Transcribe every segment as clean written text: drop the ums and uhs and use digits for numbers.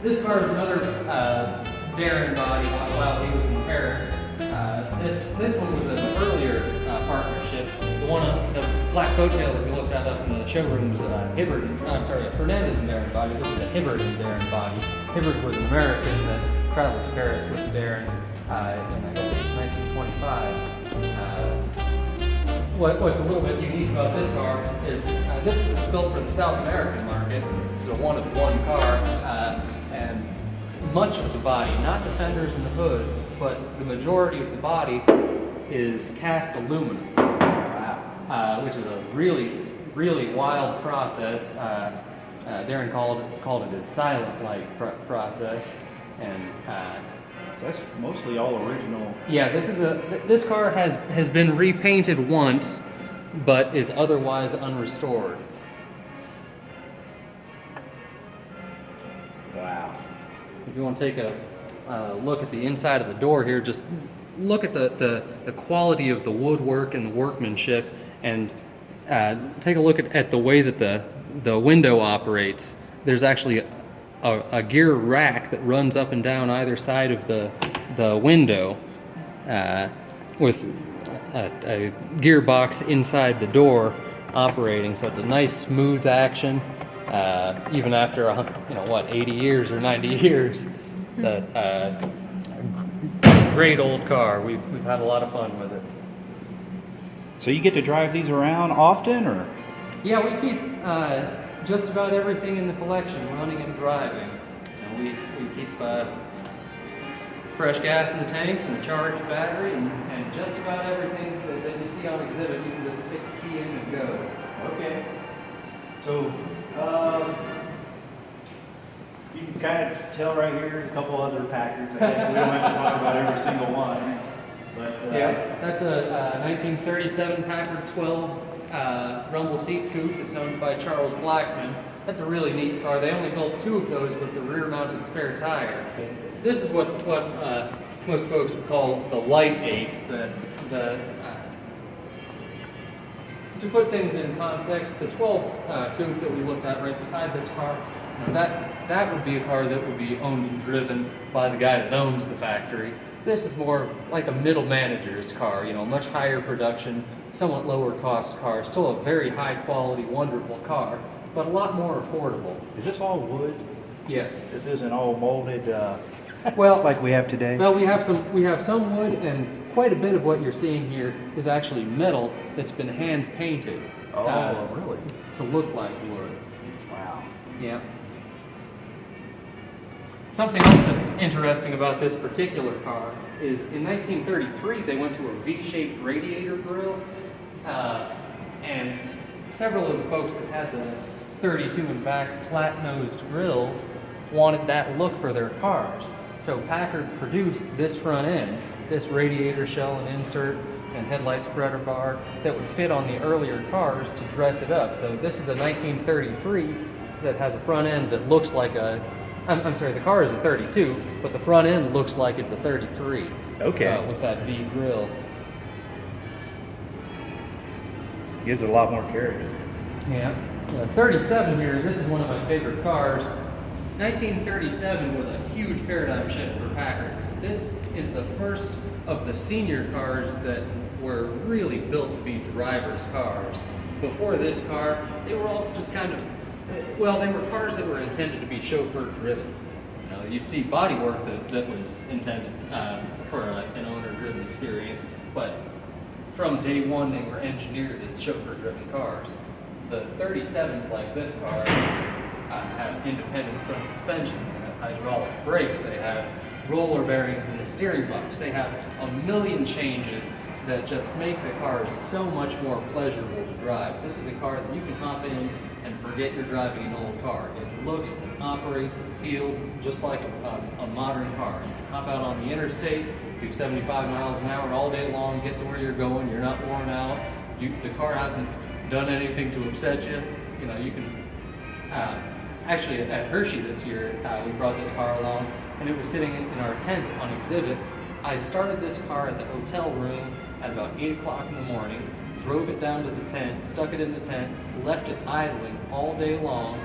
This car is another Darren body while he was in Paris. This one was an earlier partnership. The one on the black coattail that we looked at up in the showroom was a Fernandez and Darren body. This is a Hibbert and Darren body. Hibbert was an American that traveled to Paris with Darren in, I guess it was 1925. What's a little bit unique about this car is this was built for the South American market. It's a one-of-one car, and much of the body, not the fenders and the hood, but the majority of the body is cast aluminum, which is a really, really wild process. Darren called it his silent-like process, and that's mostly all original. Yeah, this car has been repainted once, but is otherwise unrestored. Wow. If you want to take a look at the inside of the door here, just look at the quality of the woodwork and the workmanship, and take a look at the way that the window operates. There's actually a gear rack that runs up and down either side of the window, with a gearbox inside the door operating, so it's a nice smooth action, even after 80 years or 90 years. It's a great old car. We've had a lot of fun with it. So you get to drive these around often, or? Yeah, we keep just about everything in the collection running and driving. And we keep fresh gas in the tanks and a charged battery, and just about everything that you see on exhibit, you can just stick the key in and go. Okay. So, you can kind of tell right here, there's a couple other Packards. I guess we don't have to talk about every single one. But, yeah, that's a 1937 Packard 12 rumble seat coupe that's owned by Charles Blackman. That's a really neat car. They only built 2 of those with the rear-mounted spare tire. This is what most folks would call the light 8s. To put things in context, the 12 coupe that we looked at right beside this car, that would be a car that would be owned and driven by the guy that owns the factory. This is more like a middle manager's car, much higher production, somewhat lower cost car, still a very high quality, wonderful car, but a lot more affordable. is this all wood? Yes. This isn't all molded Well, like we have today? Well, we have some wood, and quite a bit of what you're seeing here is actually metal that's been hand painted. Oh, really? To look like wood. Wow. Yeah. Something else that's interesting about this particular car is in 1933 they went to a V-shaped radiator grille, and several of the folks that had the 32 and back flat-nosed grills wanted that look for their cars. So Packard produced this front end, this radiator shell and insert and headlight spreader bar that would fit on the earlier cars to dress it up. So this is a 1933 that has a front end that looks like I'm sorry, the car is a 32, but the front end looks like it's a 33. Okay. With that V grille. Gives it a lot more character. Yeah. 37 here, this is one of my favorite cars. 1937 was a huge paradigm shift for Packard. This is the first of the senior cars that were really built to be drivers' cars. Before this car, they were all just kind of, they were cars that were intended to be chauffeur-driven. You'd see bodywork that was intended for an owner-driven experience, but from day one they were engineered as chauffeur-driven cars. The 37s, like this car, have independent front suspension, they have hydraulic brakes, they have roller bearings in the steering box, they have a million changes that just make the cars so much more pleasurable to drive. This is a car that you can hop in and forget you're driving an old car. It looks, and operates, and feels just like a modern car. You can hop out on the interstate, do 75 miles an hour all day long, get to where you're going, you're not worn out, the car hasn't done anything to upset you. You can, actually at Hershey this year, we brought this car along, and it was sitting in our tent on exhibit. I started this car at the hotel room at about 8 o'clock in the morning, drove it down to the tent, stuck it in the tent, left it idling all day long.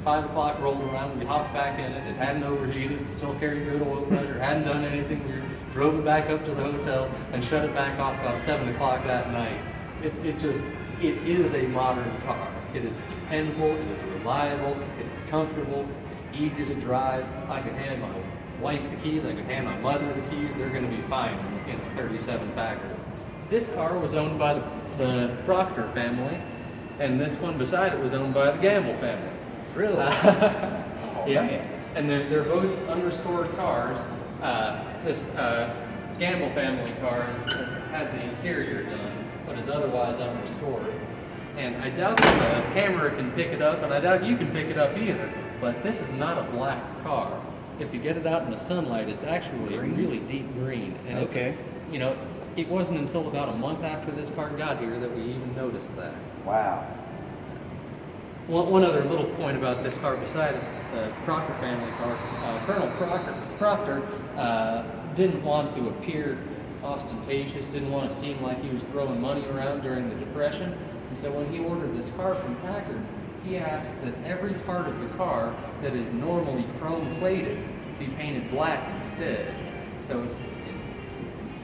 5 o'clock rolled around, we hopped back in it. It hadn't overheated, it still carried good oil pressure, hadn't done anything weird. Drove it back up to the hotel and shut it back off about 7 o'clock that night. It is a modern car. It is dependable, it is reliable, it is comfortable, it's easy to drive. I can hand my wife the keys, I can hand my mother the keys, they're going to be fine in a 37 Packard. This car was owned by the Proctor family, and this one beside it was owned by the Gamble family. Really? Yeah. Man. And they're both unrestored cars. This Gamble family car has had the interior done, but is otherwise unrestored. And I doubt that the camera can pick it up, and I doubt you can pick it up either, but this is not a black car. If you get it out in the sunlight, it's actually a really deep green. And Okay. it wasn't until about a month after this car got here that we even noticed that. Wow. One other little point about this car beside us, the Proctor family car, Colonel Proctor didn't want to appear ostentatious, didn't want to seem like he was throwing money around during the Depression, and so when he ordered this car from Packard, he asked that every part of the car that is normally chrome plated be painted black instead. So it's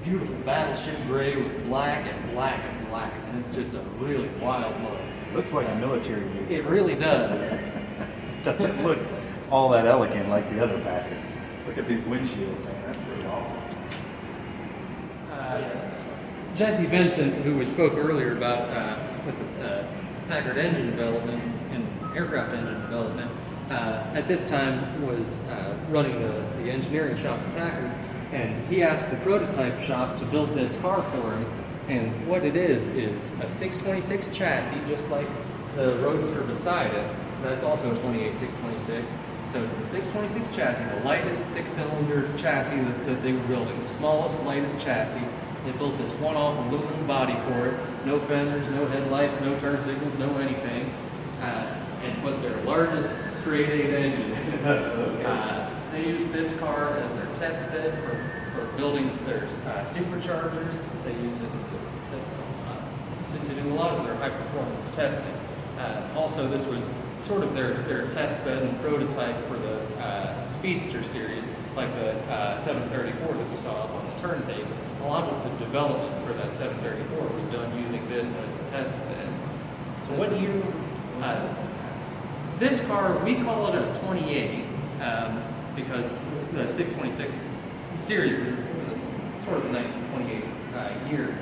beautiful battleship gray with black and black and black, and it's just a really wild look. Looks like a military vehicle. It really does. Doesn't look all that elegant like the other Packards. Look at these windshields, man. That's pretty awesome. Jesse Vincent, who we spoke earlier about with the Packard engine development and aircraft engine development, at this time was running the engineering shop at Packard, and he asked the prototype shop to build this car for him. And what it is a 626 chassis, just like the Roadster beside it. That's also a 28626. So it's the 626 chassis, the lightest six-cylinder chassis that they were building, the smallest, lightest chassis. They built this one-off aluminum body for it, no fenders, no headlights, no turn signals, no anything, and put their largest straight-eight engine. They used this car as their test bed for building their superchargers. They used it to do a lot of their high-performance testing. Also, this was sort of their test bed and prototype for the Speedster series, like the 734 that we saw up on the turntable. A lot of the development for that 734 was done using this as the test bed. So what do you? This car, we call it a 28 because the 626 series was sort of the 1928 year.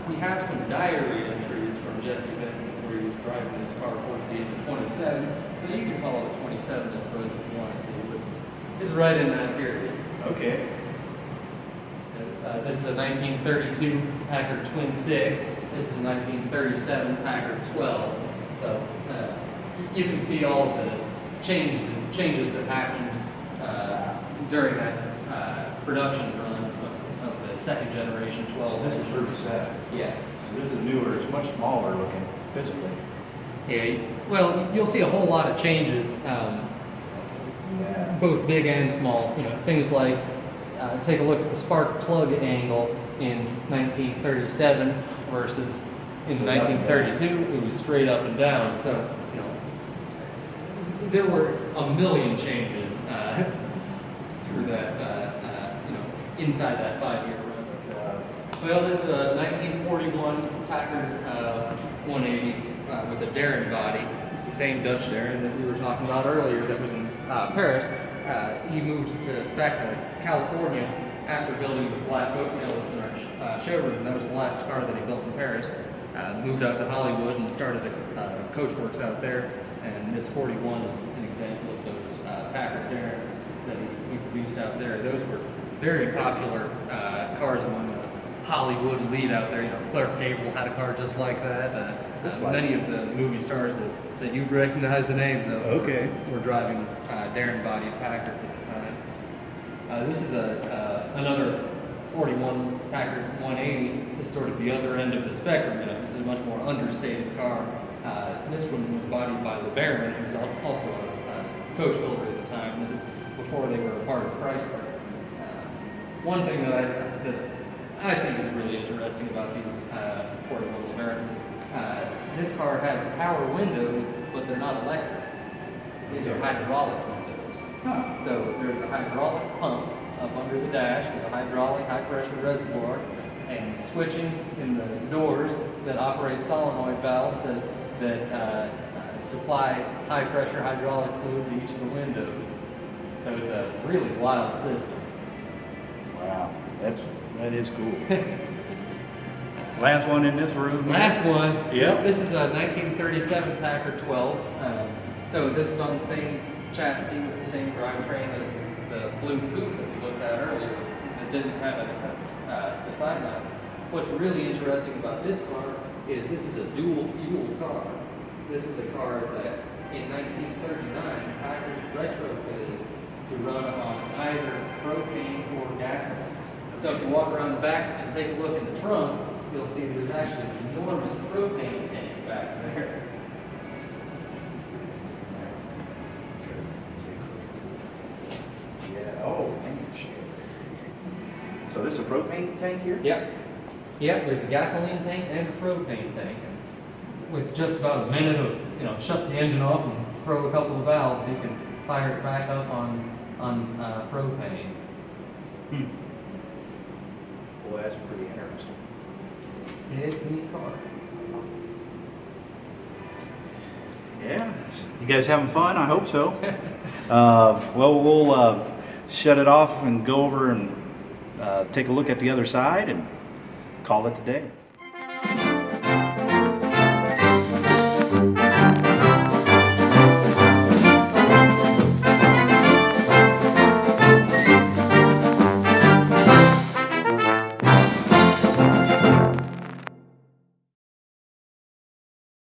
We have some diary entries from Jesse Vincent where he was driving this car towards the end of 27, so you can call it a 27, I suppose, if you wanted to, but it's right in that period. Okay. This is a 1932 Packard Twin 6. This is a 1937 Packard 12. So you can see all of the changes that happened during that production run of the second generation 12. So this is 37. Yes. So this is newer. It's much smaller looking physically. Yeah. Well, you'll see a whole lot of changes, both big and small. Things like take a look at the spark plug angle in 1937 versus in 1932, it was straight up and down. So, there were a million changes through that, inside that 5-year run. Well, this is a 1941 Packard 180 with a Darren body. It's the same Dutch Darren that we were talking about earlier that was in Paris. He moved back to California after building the black coattail that's in our showroom. That was the last car that he built in Paris. Moved out to Hollywood and started the coach works out there. And this 41 is an example of those Packard Darrens that he produced out there. Those were very popular cars among the Hollywood elite out there. Clark Gable had a car just like that. Many of the movie stars that you'd recognize the names of were driving Darren bodied Packards at the time. This is another 41 Packard 180. This is sort of the other end of the spectrum. This is a much more understated car. This one was bodied by LeBaron, who was also a coach builder at the time. This is before they were a part of Chrysler. One thing that I think is really interesting about these 41 LeBarons is this car has power windows, but they're not electric. These are hydraulic windows. Huh. So there's a hydraulic pump up under the dash with a hydraulic high-pressure reservoir and switching in the doors that operate solenoid valves that supply high-pressure hydraulic fluid to each of the windows. So it's a really wild system. Wow, that is cool. Last one in this room. Last one. Yep. This is a 1937 Packard 12. So this is on the same chassis with the same drivetrain as the blue coupe that we looked at earlier that didn't have the side mounts. What's really interesting about this car is this is a dual fuel car. This is a car that in 1939 Packard retrofitted to run on either propane or gasoline. So if you walk around the back and take a look in the trunk, you'll see there's actually an enormous propane tank back there. Yeah, oh, man, shit. So this is a propane tank here? Yep. Yep, there's a gasoline tank and a propane tank. With just about a minute of, shut the engine off and throw a couple of valves, you can fire it back up on propane. Well, that's pretty interesting. It's a neat car. Yeah. You guys having fun? I hope so. Well, we'll shut it off and go over and take a look at the other side and call it a day.